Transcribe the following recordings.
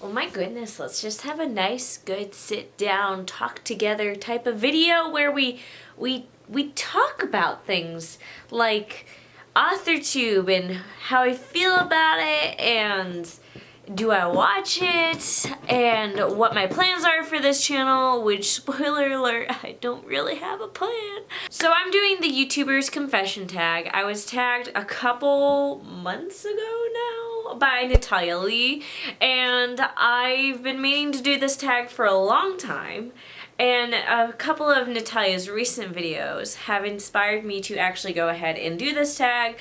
Oh my goodness, let's just have a nice, good sit down, talk together type of video where we talk about things like AuthorTube and how I feel about it, and do I watch it, and what my plans are for this channel, which, spoiler alert, I don't really have a plan. So I'm doing the YouTubers confession tag. I was tagged a couple months ago now by Natalia, Leigh, and I've been meaning to do this tag for a long time. And a couple of Natalia's recent videos have inspired me to actually go ahead and do this tag,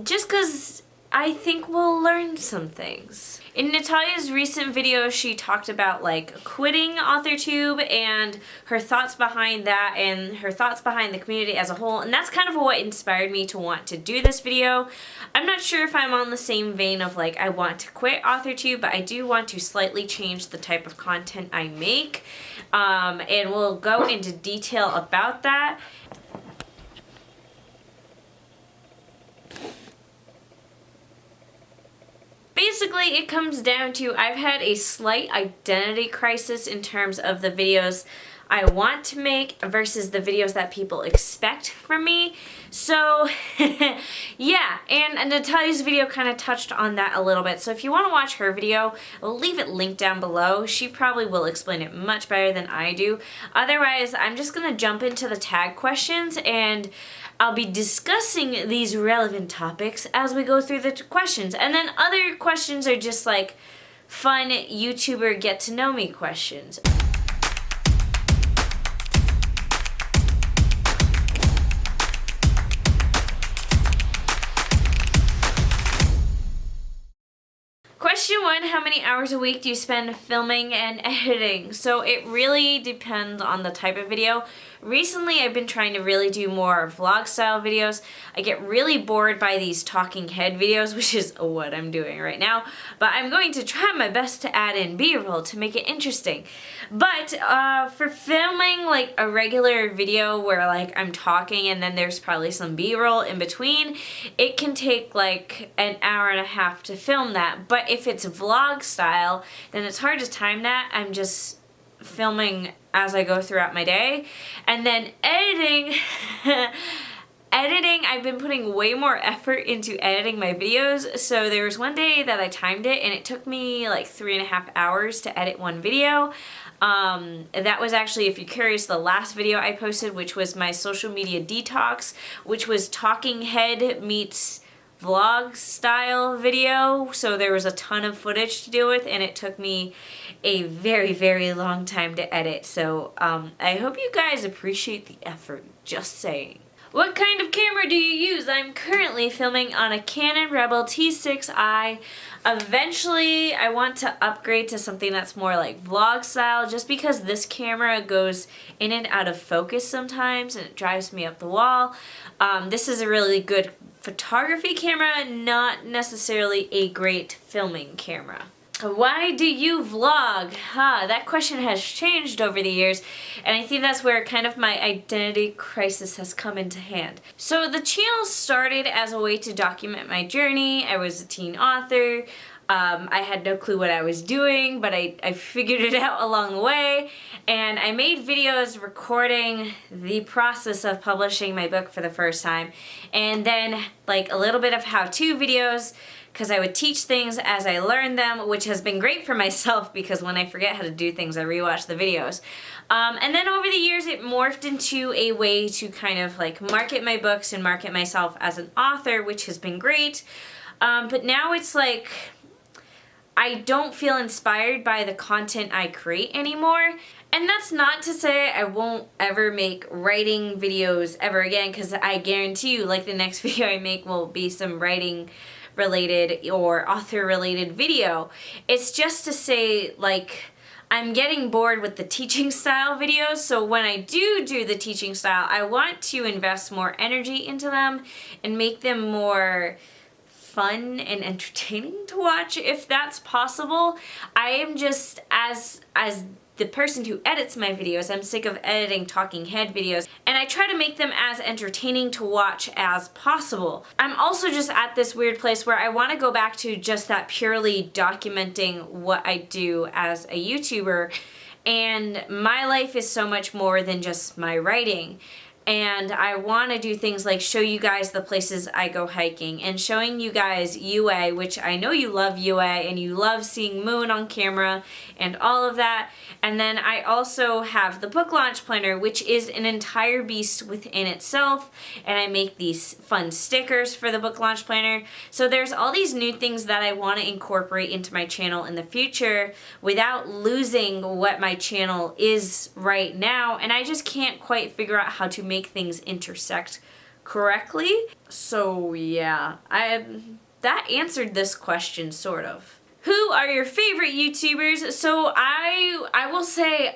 just because I think we'll learn some things. In Natalia's recent video, she talked about like quitting AuthorTube and her thoughts behind that and her thoughts behind the community as a whole, and that's kind of what inspired me to want to do this video. I'm not sure if I'm on the same vein of like I want to quit AuthorTube, but I do want to slightly change the type of content I make, and we'll go into detail about that. Basically, it comes down to I've had a slight identity crisis in terms of the videos I want to make versus the videos that people expect from me. So, yeah, and Natalia's video kind of touched on that a little bit. So if you want to watch her video, I'll leave it linked down below. She probably will explain it much better than I do. Otherwise, I'm just going to jump into the tag questions, and I'll be discussing these relevant topics as we go through the questions. And then other questions are just like fun YouTuber get to know me questions. Question 1, how many hours a week do you spend filming and editing? So it really depends on the type of video. Recently, I've been trying to really do more vlog style videos. I get really bored by these talking head videos, which is what I'm doing right now. But I'm going to try my best to add in B-roll to make it interesting. But for filming like a regular video where like I'm talking and then there's probably some B-roll in between, it can take like an hour and a half to film that. But if it's vlog style, then it's hard to time that. I'm just filming as I go throughout my day. And then editing, I've been putting way more effort into editing my videos. So there was one day that I timed it and it took me like 3.5 hours to edit one video. That was actually, if you're curious, the last video I posted, which was my social media detox, which was talking head meets vlog style video. So there was a ton of footage to deal with, and it took me a very, very long time to edit. So I hope you guys appreciate the effort, just saying. What kind of camera do you use? I'm currently filming on a Canon Rebel T6i. Eventually, I want to upgrade to something that's more like vlog style, just because this camera goes in and out of focus sometimes and it drives me up the wall. This is a really good photography camera, not necessarily a great filming camera. Why do you vlog? That question has changed over the years, and I think that's where kind of my identity crisis has come into hand. So the channel started as a way to document my journey. I was a teen author. I had no clue what I was doing, but I figured it out along the way, and I made videos recording the process of publishing my book for the first time, and then like a little bit of how-to videos, because I would teach things as I learned them, which has been great for myself because when I forget how to do things, I rewatch the videos. And then over the years, it morphed into a way to kind of like market my books and market myself as an author, which has been great. But now it's like I don't feel inspired by the content I create anymore. And that's not to say I won't ever make writing videos ever again, because I guarantee you like the next video I make will be some writing related or author related video. It's just to say like I'm getting bored with the teaching style videos, so when I do the teaching style, I want to invest more energy into them and make them more fun and entertaining to watch, if that's possible. I am just, as the person who edits my videos, I'm sick of editing talking head videos, and I try to make them as entertaining to watch as possible. I'm also just at this weird place where I want to go back to just that purely documenting what I do as a YouTuber, and my life is so much more than just my writing. And I want to do things like show you guys the places I go hiking and showing you guys UA, which I know you love UA and you love seeing Moon on camera and all of that. And then I also have the book launch planner, which is an entire beast within itself. And I make these fun stickers for the book launch planner. So there's all these new things that I want to incorporate into my channel in the future without losing what my channel is right now. And I just can't quite figure out how to make things intersect correctly. So yeah, that answered this question sort of. Who are your favorite YouTubers? So I will say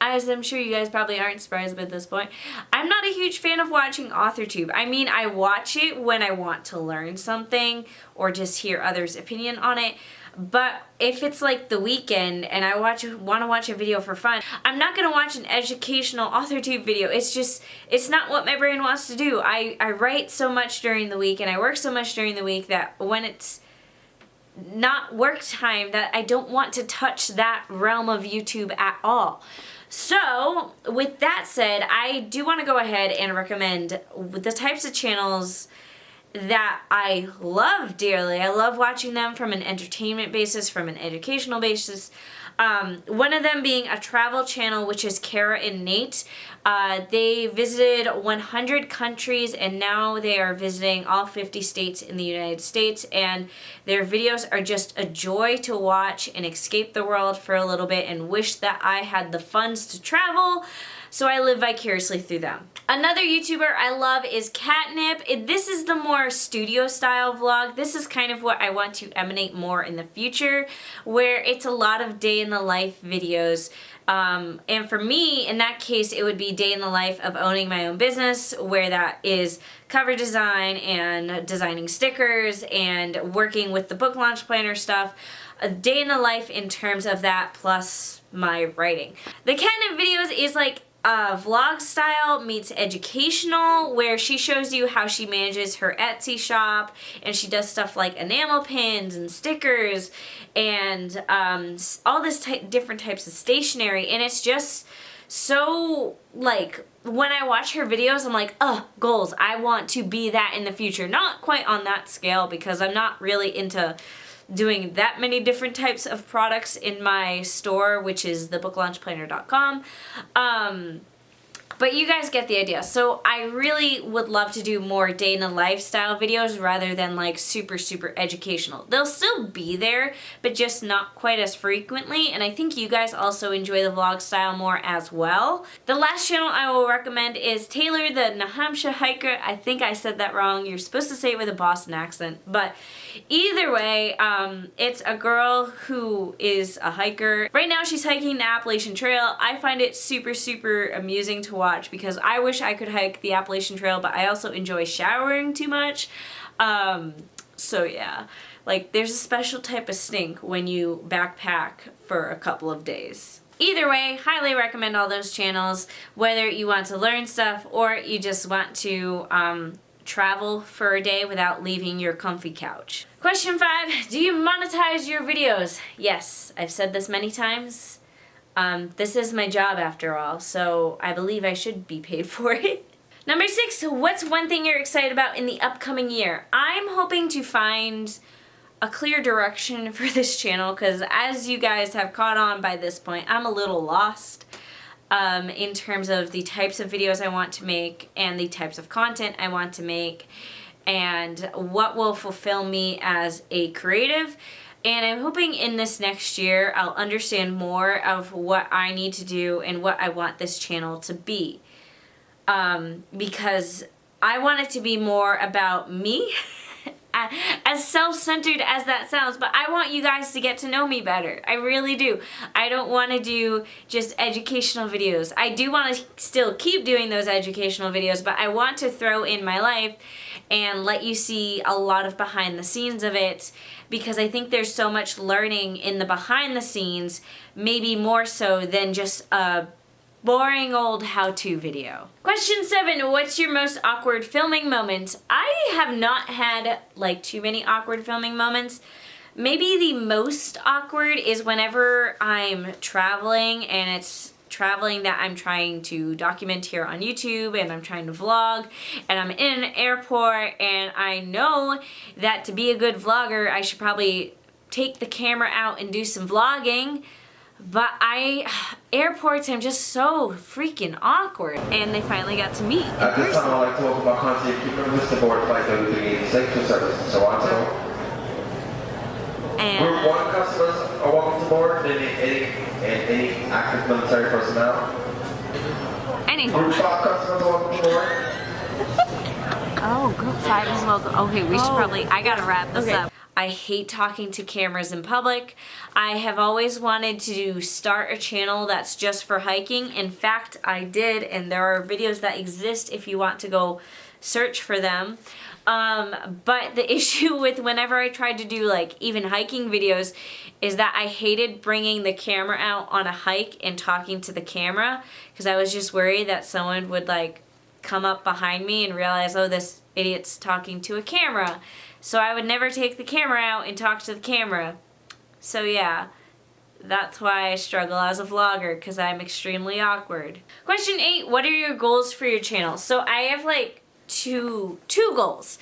as I'm sure you guys probably aren't surprised at this point, I'm not a huge fan of watching AuthorTube. I mean, I watch it when I want to learn something or just hear others' opinion on it. But if it's like the weekend and I want to watch a video for fun, I'm not going to watch an educational AuthorTube video. It's not what my brain wants to do. I write so much during the week and I work so much during the week that when it's not work time, that I don't want to touch that realm of YouTube at all. So with that said, I do want to go ahead and recommend the types of channels that I love dearly. I love watching them from an entertainment basis, from an educational basis. One of them being a travel channel, which is Kara and Nate. They visited 100 countries and now they are visiting all 50 states in the United States, and their videos are just a joy to watch and escape the world for a little bit and wish that I had the funds to travel, so I live vicariously through them. Another YouTuber I love is Catnip. This is the more studio style vlog. This is kind of what I want to emanate more in the future, where it's a lot of day in the life videos. And for me, in that case, it would be day in the life of owning my own business, where that is cover design and designing stickers and working with the book launch planner stuff. A day in the life in terms of that, plus my writing. The Catnip videos is like vlog style meets educational, where she shows you how she manages her Etsy shop, and she does stuff like enamel pins and stickers and all this different types of stationery, and it's just so, like, when I watch her videos, I'm like, goals, I want to be that in the future. Not quite on that scale, because I'm not really into doing that many different types of products in my store, which is thebooklaunchplanner.com. But you guys get the idea. So I really would love to do more day in the lifestyle videos rather than like super educational. They'll still be there, but just not quite as frequently, and I think you guys also enjoy the vlog style more as well. The last channel I will recommend is Taylor the New Hampshire hiker. I think I said that wrong. You're supposed to say it with a Boston accent, but either way, it's a girl who is a hiker. Right now she's hiking the Appalachian Trail. I find it super amusing to watch because I wish I could hike the Appalachian Trail, but I also enjoy showering too much. So yeah, like there's a special type of stink when you backpack for a couple of days. Either way, highly recommend all those channels, whether you want to learn stuff or you just want to travel for a day without leaving your comfy couch. Question 5, do you monetize your videos? Yes, I've said this many times. This is my job after all, so I believe I should be paid for it. Number 6, what's one thing you're excited about in the upcoming year? I'm hoping to find a clear direction for this channel, because as you guys have caught on by this point, I'm a little lost in terms of the types of videos I want to make and the types of content I want to make and what will fulfill me as a creative. And I'm hoping in this next year I'll understand more of what I need to do and what I want this channel to be. Because I want it to be more about me, as self-centered as that sounds, but I want you guys to get to know me better. I really do. I don't want to do just educational videos. I do want to still keep doing those educational videos, but I want to throw in my life and let you see a lot of behind the scenes of it, because I think there's so much learning in the behind the scenes, maybe more so than just a boring old how-to video. Question 7, what's your most awkward filming moment? I have not had like too many awkward filming moments. Maybe the most awkward is whenever I'm traveling, and it's traveling that I'm trying to document here on YouTube, and I'm trying to vlog, and I'm in an airport, and I know that to be a good vlogger I should probably take the camera out and do some vlogging. But airports, I'm just so freaking awkward. And they finally got to meet. At this time, I'd like to welcome our concierge keeper, Mr. Board, Flight 3386, for service and so on. So, and Group 1 customers are welcome to board, and any active military personnel. Group 5 customers are welcome to board. Oh, Group 5 is welcome. Okay, we should probably, I gotta wrap this up. I hate talking to cameras in public. I have always wanted to start a channel that's just for hiking. In fact, I did, and there are videos that exist if you want to go search for them. But the issue with whenever I tried to do like even hiking videos is that I hated bringing the camera out on a hike and talking to the camera, because I was just worried that someone would like come up behind me and realize, oh, this idiot's talking to a camera. So I would never take the camera out and talk to the camera. So yeah, that's why I struggle as a vlogger, because I'm extremely awkward. Question 8, what are your goals for your channel? So I have like two goals.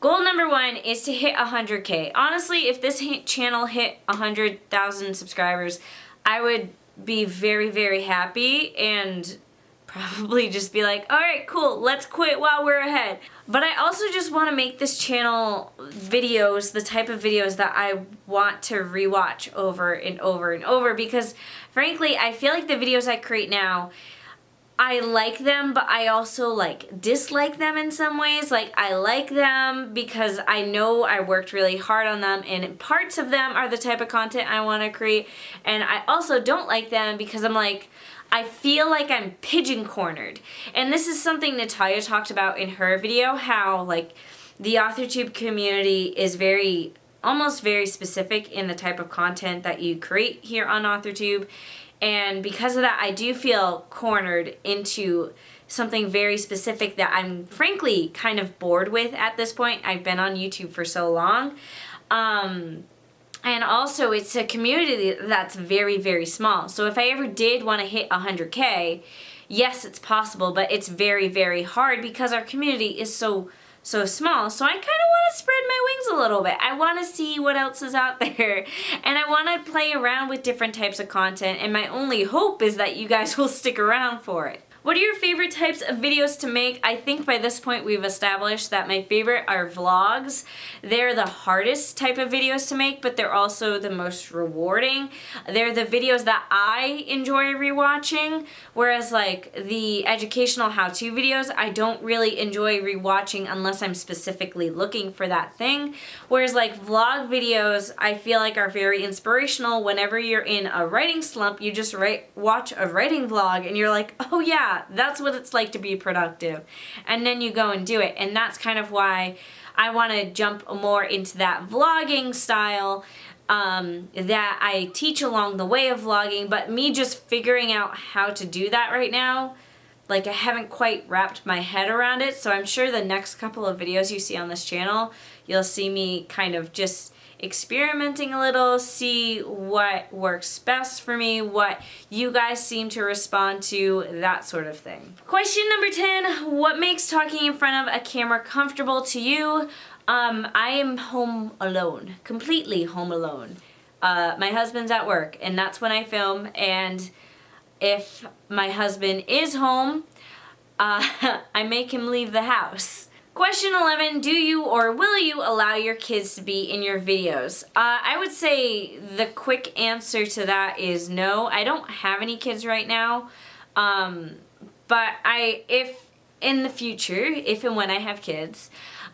Goal number 1 is to hit 100K. Honestly, if this channel hit 100,000 subscribers, I would be very, very happy and probably just be like, alright, cool, let's quit while we're ahead. But I also just want to make this channel videos, the type of videos that I want to rewatch over and over and over, because frankly, I feel like the videos I create now, I like them, but I also like dislike them in some ways. Like, I like them because I know I worked really hard on them, and parts of them are the type of content I want to create, and I also don't like them because I'm like, I feel like I'm pigeon cornered. And this is something Natalia talked about in her video, how like the AuthorTube community is almost very specific in the type of content that you create here on AuthorTube. And because of that, I do feel cornered into something very specific that I'm frankly kind of bored with at this point. I've been on YouTube for so long. And also, it's a community that's very, very small. So if I ever did want to hit 100K, yes, it's possible, but it's very, very hard because our community is so small. So I kind of want to spread my wings a little bit. I want to see what else is out there, and I want to play around with different types of content, and my only hope is that you guys will stick around for it. What are your favorite types of videos to make? I think by this point we've established that my favorite are vlogs. They're the hardest type of videos to make, but they're also the most rewarding. They're the videos that I enjoy rewatching, whereas like the educational how-to videos, I don't really enjoy rewatching unless I'm specifically looking for that thing. Whereas like vlog videos, I feel like are very inspirational. Whenever you're in a writing slump, you just watch a writing vlog and you're like, oh yeah, that's what it's like to be productive. And then you go and do it. And that's kind of why I want to jump more into that vlogging style that I teach along the way of vlogging. But me just figuring out how to do that right now, like I haven't quite wrapped my head around it. So I'm sure the next couple of videos you see on this channel, you'll see me kind of just experimenting a little, see what works best for me, what you guys seem to respond to, that sort of thing. Question number 10, what makes talking in front of a camera comfortable to you? I am home alone, completely home alone. My husband's at work, and that's when I film, and if my husband is home, I make him leave the house. Question 11, do you or will you allow your kids to be in your videos? I would say the quick answer to that is no. I don't have any kids right now, but if in the future, if and when I have kids,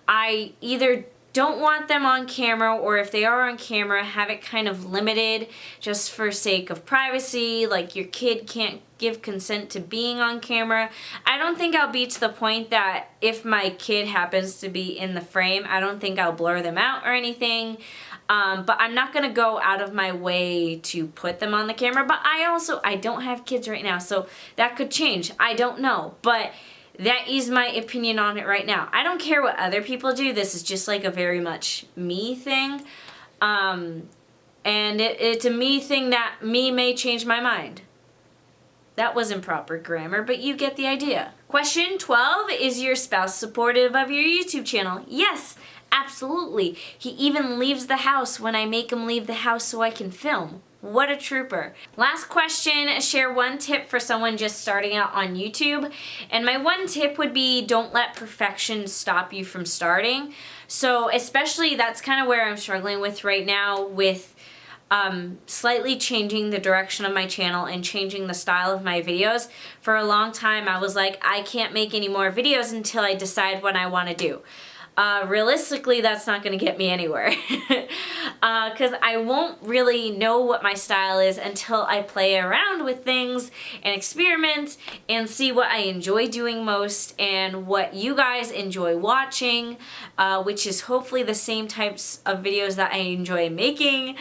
I either don't want them on camera, or if they are on camera, have it kind of limited just for sake of privacy, like your kid can't give consent to being on camera. I don't think I'll be to the point that if my kid happens to be in the frame, I don't think I'll blur them out or anything. But I'm not going to go out of my way to put them on the camera. But I don't have kids right now, so that could change. I don't know. But that is my opinion on it right now. I don't care what other people do. This is just like a very much me thing. And it's a me thing that me may change my mind. That wasn't proper grammar, but you get the idea. Question 12, is your spouse supportive of your YouTube channel? Yes, absolutely. He even leaves the house when I make him leave the house so I can film. What a trooper. Last question, share one tip for someone just starting out on YouTube. And my one tip would be, don't let perfection stop you from starting. So especially that's kind of where I'm struggling with right now with slightly changing the direction of my channel and changing the style of my videos. For a long time I was like, I can't make any more videos until I decide what I want to do. Realistically, that's not going to get me anywhere because I won't really know what my style is until I play around with things and experiment and see what I enjoy doing most and what you guys enjoy watching, which is hopefully the same types of videos that I enjoy making.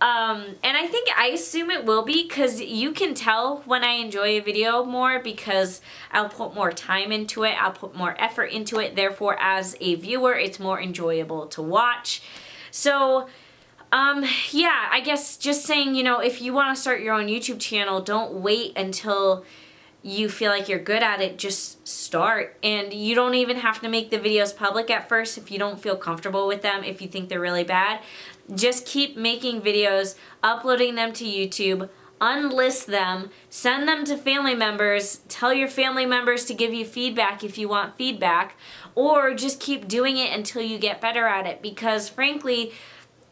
And I assume it will be, because you can tell when I enjoy a video more because I'll put more time into it, I'll put more effort into it, therefore as a viewer it's more enjoyable to watch. So yeah, I guess just saying, you know, if you want to start your own YouTube channel, don't wait until you feel like you're good at it, just start. And you don't even have to make the videos public at first if you don't feel comfortable with them, if you think they're really bad. Just keep making videos, uploading them to YouTube, unlist them, send them to family members, tell your family members to give you feedback if you want feedback, or just keep doing it until you get better at it. Because frankly,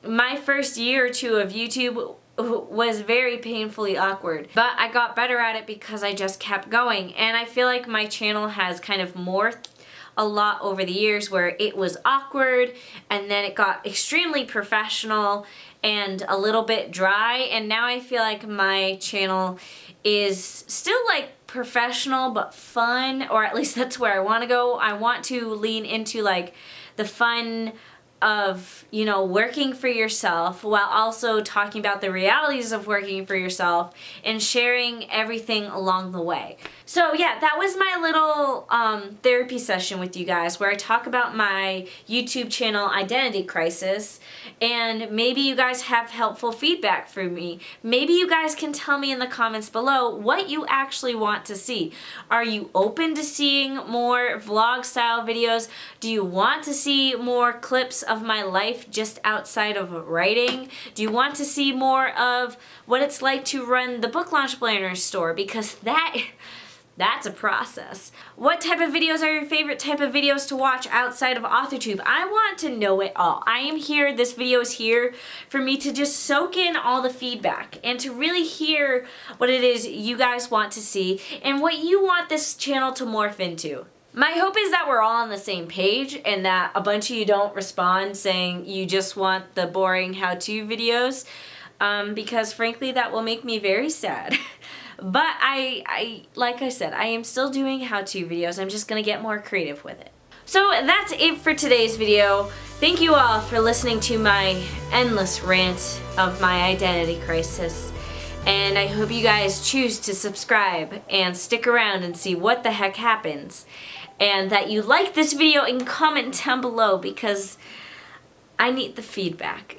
my first year or two of YouTube was very painfully awkward, but I got better at it because I just kept going. And I feel like my channel has kind of morphed a lot over the years, where it was awkward and then it got extremely professional and a little bit dry, and now I feel like my channel is still like professional but fun, or at least that's where I want to go. I want to lean into like the fun of, you know, working for yourself while also talking about the realities of working for yourself and sharing everything along the way. So yeah, that was my little therapy session with you guys, where I talk about my YouTube channel identity crisis, and maybe you guys have helpful feedback for me. Maybe you guys can tell me in the comments below what you actually want to see. Are you open to seeing more vlog style videos? Do you want to see more clips of my life just outside of writing? Do you want to see more of what it's like to run the book launch planner store? Because that's a process. What type of videos are your favorite type of videos to watch outside of AuthorTube? I want to know it all. I am here, this video is here for me to just soak in all the feedback and to really hear what it is you guys want to see and what you want this channel to morph into. My hope is that we're all on the same page and that a bunch of you don't respond saying you just want the boring how-to videos, because frankly that will make me very sad. But like I said, I am still doing how-to videos. I'm just gonna get more creative with it. So that's it for today's video. Thank you all for listening to my endless rant of my identity crisis. And I hope you guys choose to subscribe and stick around and see what the heck happens. And that you like this video and comment down below, because I need the feedback.